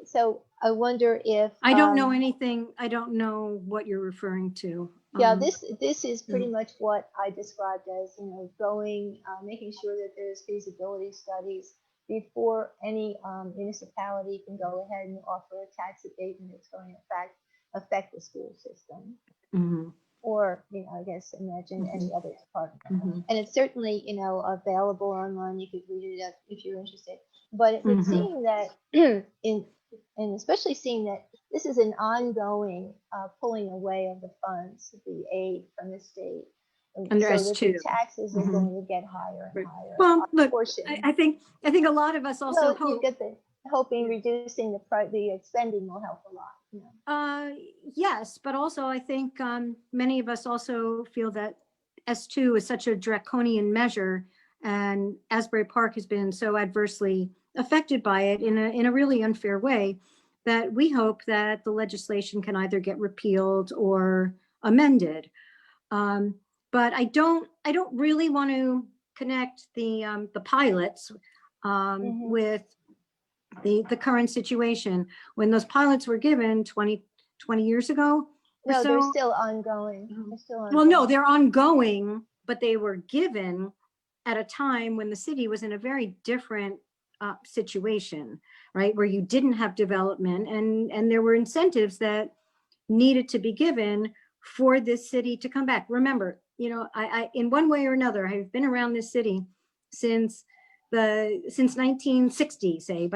So I wonder if I don't know anything. I don't know what you're referring to. Yeah, this is pretty much what I described as, making sure that there's feasibility studies before any municipality can go ahead and offer a tax abatement that's going to affect the school system. Or, I guess imagine any other department. And it's certainly, available online. You could read it up if you're interested. But it would seem that and especially seeing that this is an ongoing pulling away of the funds, the aid from the state. Under so S2. The taxes are going to get higher and higher. Well, look, I think a lot of us also hope. Hoping reducing the spending will help a lot. Yes, but also I think many of us also feel that S2 is such a draconian measure, and Asbury Park has been so adversely affected by it in a really unfair way that we hope that the legislation can either get repealed or amended. But I don't really want to connect the pilots with the current situation. When those pilots were given 20 years ago. No, they're still ongoing. Well, no, they're ongoing, but they were given at a time when the city was in a very different situation, right? Where you didn't have development and there were incentives that needed to be given for this city to come back. Remember, I in one way or another, I've been around this city since 1960, say,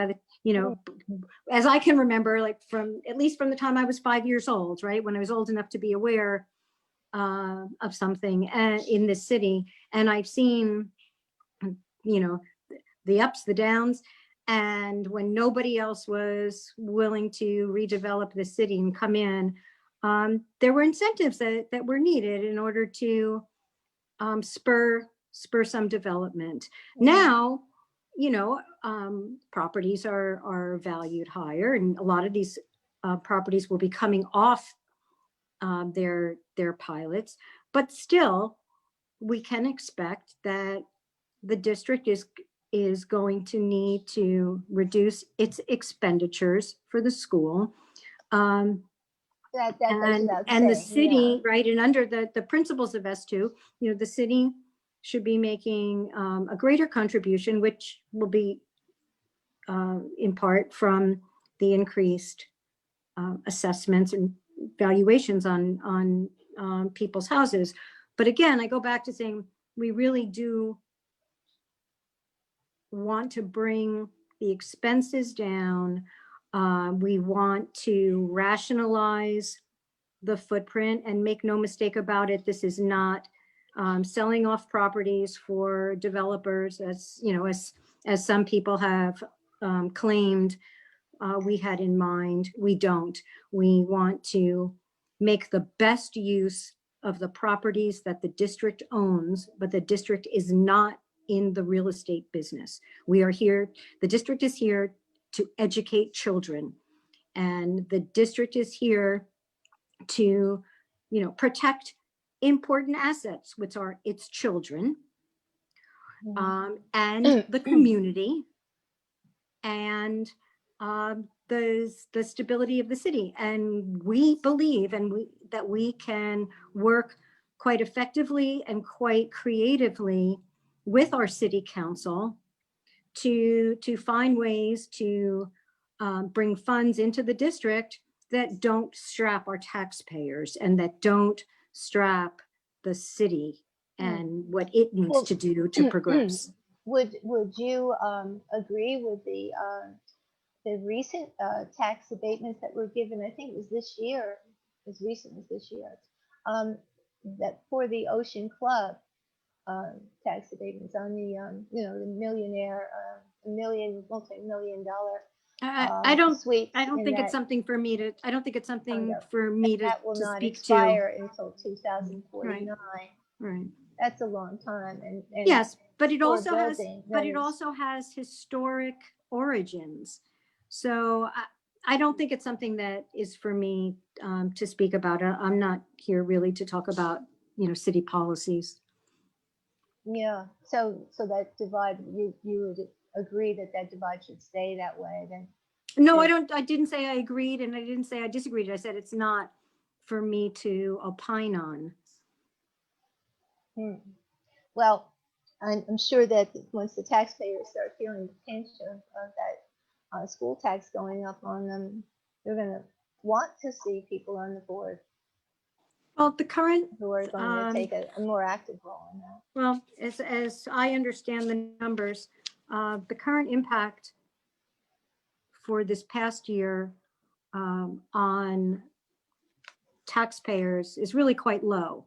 as I can remember, at least from the time I was 5 years old, right? When I was old enough to be aware of something in this city. And I've seen, the ups, the downs, and when nobody else was willing to redevelop the city and come in, there were incentives that were needed in order to spur some development. Now, properties are valued higher, and a lot of these properties will be coming off their pilots, but still we can expect that the district is going to need to reduce its expenditures for the school. And the city, right, and under the principles of S2, the city should be making a greater contribution, which will be in part from the increased assessments and valuations on people's houses. But again, I go back to saying we really do want to bring the expenses down. We want to rationalize the footprint, and make no mistake about it, this is not selling off properties for developers, as some people have claimed we had in mind. We don't. We want to make the best use of the properties that the district owns, but the district is not in the real estate business. We are here, the district is here to educate children, and the district is here to, protect important assets, which are its children, and the community, and the stability of the city. And we believe that we can work quite effectively and quite creatively with our city council to find ways to bring funds into the district that don't strap our taxpayers and that don't strap the city and what it needs Well, to do to progress. Would you agree with the recent tax abatements that were given? I think it was this year, as recent as this year, that for the Ocean Club tax abatements on the the millionaire, multi-million dollar I don't suites. I don't in think that it's something for me to, I don't think it's something condo. for me to, That will to not speak to. expire until 2049. Right. That's a long time, and Yes, but it for a also has, building but that it is- also has historic origins. So I don't think it's something that is for me to speak about. I'm not here really to talk about, city policies. Yeah, so that divide, you would agree that that divide should stay that way then? No, Yeah. I didn't say I agreed and I didn't say I disagreed. I said it's not for me to opine on. Well, I'm sure that once the taxpayers start feeling the pinch of that school tax going up on them, they're gonna want to see people on the board Well, the current, who are going to take a more active role in that. well, as I understand the numbers, the current impact for this past year on taxpayers is really quite low.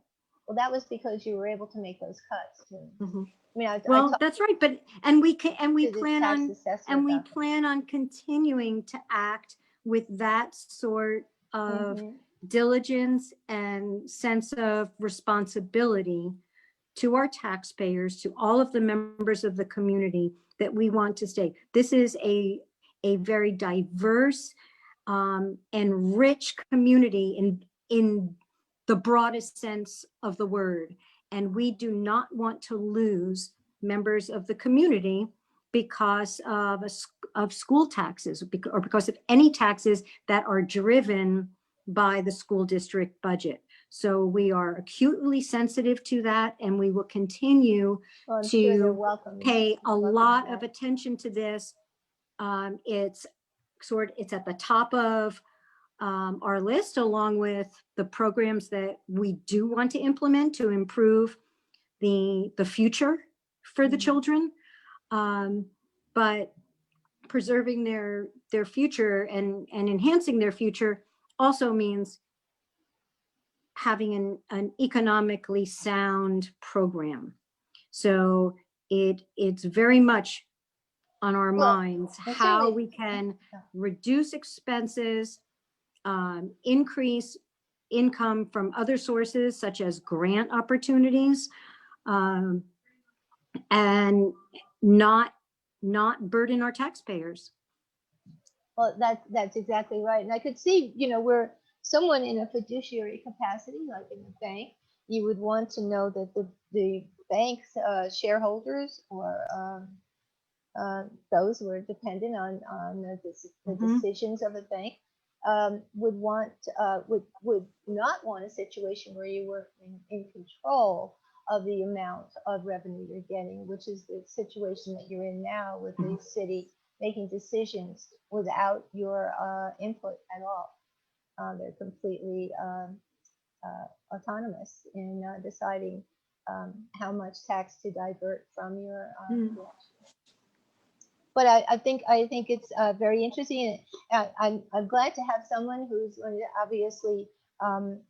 Well, that was because you were able to make those cuts too. Mhm. I mean, I Well, talked that's right, but, and we can, and we to the plan tax on, assessor and we about that. plan on continuing to act with that sort of Mhm. diligence and sense of responsibility to our taxpayers, to all of the members of the community that we want to stay. This is a very diverse and rich community in the broadest sense of the word. And we do not want to lose members of the community because of school taxes or because of any taxes that are driven by the school district budget. So we are acutely sensitive to that, and we will continue Well, I'm sure they're to welcome. pay a welcome to lot that. of attention to this. It's at the top of our list, along with the programs that we do want to implement to improve the future for the Mhm. children. But preserving their future and enhancing their future also means having an economically sound program. So it's very much on our Well, minds and how certainly- we can Yeah. reduce expenses, increase income from other sources such as grant opportunities, and not burden our taxpayers. Well, that's exactly right. And I could see, where someone in a fiduciary capacity, like in a bank, you would want to know that the bank's shareholders or those who are dependent on the Mhm. decisions of a bank would not want a situation where you were in control of the amount of revenue you're getting, which is the situation that you're in now with the city making decisions without your input at all. They're completely autonomous in deciding how much tax to divert from your collection. But I think it's very interesting. And I'm glad to have someone who's going to obviously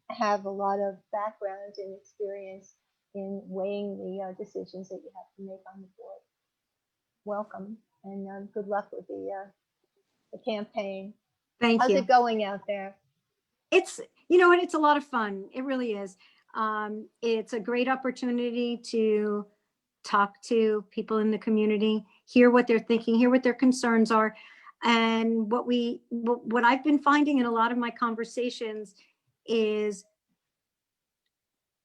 have a lot of background and experience in weighing the decisions that you have to make on the board. Welcome, and good luck with the campaign. Thank How's you. it going out there? It's, and it's a lot of fun. It really is. It's a great opportunity to talk to people in the community, hear what they're thinking, hear what their concerns are. And what I've been finding in a lot of my conversations is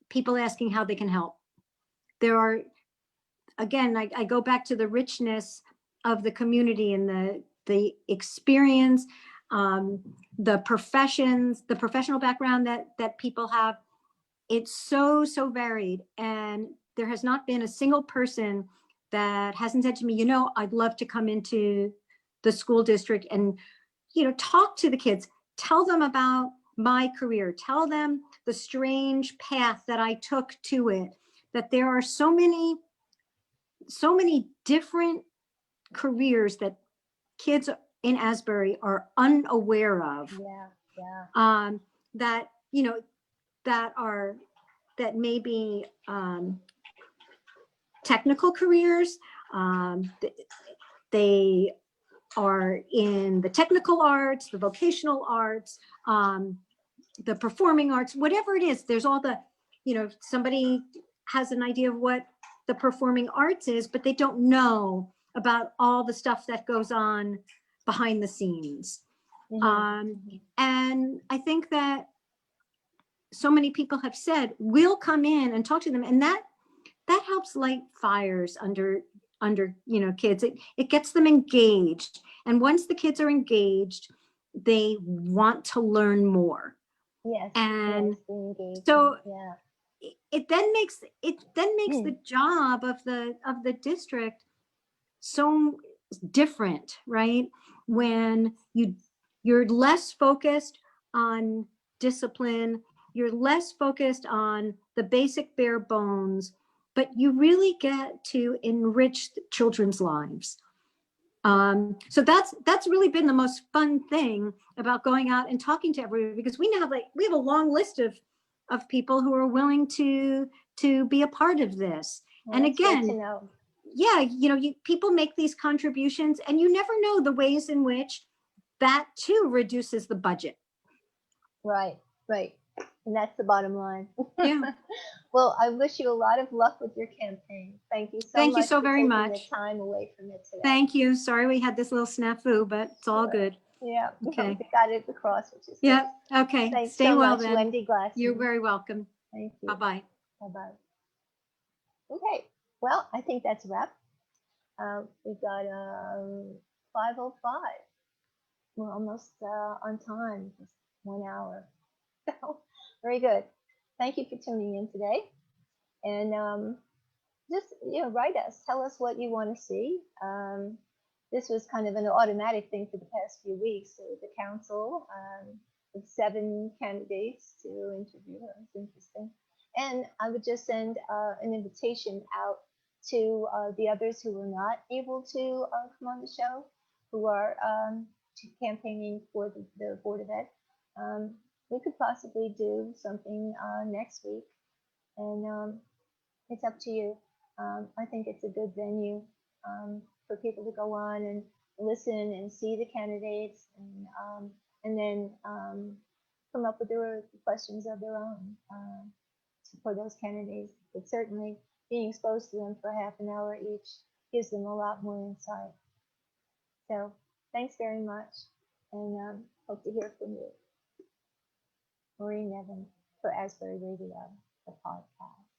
people asking how they can help. There are, again, I go back to the richness of the community and the experience, the professions, the professional background that people have. It's so varied, and there has not been a single person that hasn't said to me, I'd love to come into the school district and, talk to the kids, tell them about my career, tell them the strange path that I took to it, that there are so many different careers that kids in Asbury are unaware of. Yeah, yeah. That, that may be technical careers. They are in the technical arts, the vocational arts, the performing arts, whatever it is. There's all the, somebody has an idea of what the performing arts is, but they don't know about all the stuff that goes on behind the scenes. And I think that so many people have said, we'll come in and talk to them. And that helps light fires under kids. It gets them engaged. And once the kids are engaged, they want to learn more. Yes. And yes, so yeah. it then makes the job of the district so different, right? When you're less focused on discipline, you're less focused on the basic bare bones, but you really get to enrich children's lives. So that's really been the most fun thing about going out and talking to everyone, because we now we have a long list of people who are willing to be a part of this. Well, and that's good again, to know. yeah, people make these contributions, and you never know the ways in which that too reduces the budget. Right. And that's the bottom line. Yeah. Well, I wish you a lot of luck with your campaign. Thank you so much. Thank you so for very taking much. the time away from it today. Thank you. Sorry we had this little snafu, but it's all good. Yeah. Okay. We got it across, which is Yeah. good. Okay. Thanks Stay so well much, then. Wendy Glassman. You're very welcome. Thank you. Bye-bye. Bye-bye. Okay. Well, I think that's a wrap. We've got 5:05. We're almost on time, just 1 hour. So, very good. Thank you for tuning in today. And just, write us. Tell us what you want to see. This was kind of an automatic thing for the past few weeks. So the council with 7 candidates to interview. That was interesting. And I would just send an invitation out to the others who were not able to come on the show, who are campaigning for the Board of Ed. We could possibly do something next week, and it's up to you. I think it's a good venue for people to go on and listen and see the candidates, and then come up with their questions of their own for those candidates. But certainly being exposed to them for half an hour each gives them a lot more insight. So thanks very much, and hope to hear from you. Maureen Nevin for Asbury Radio, the podcast.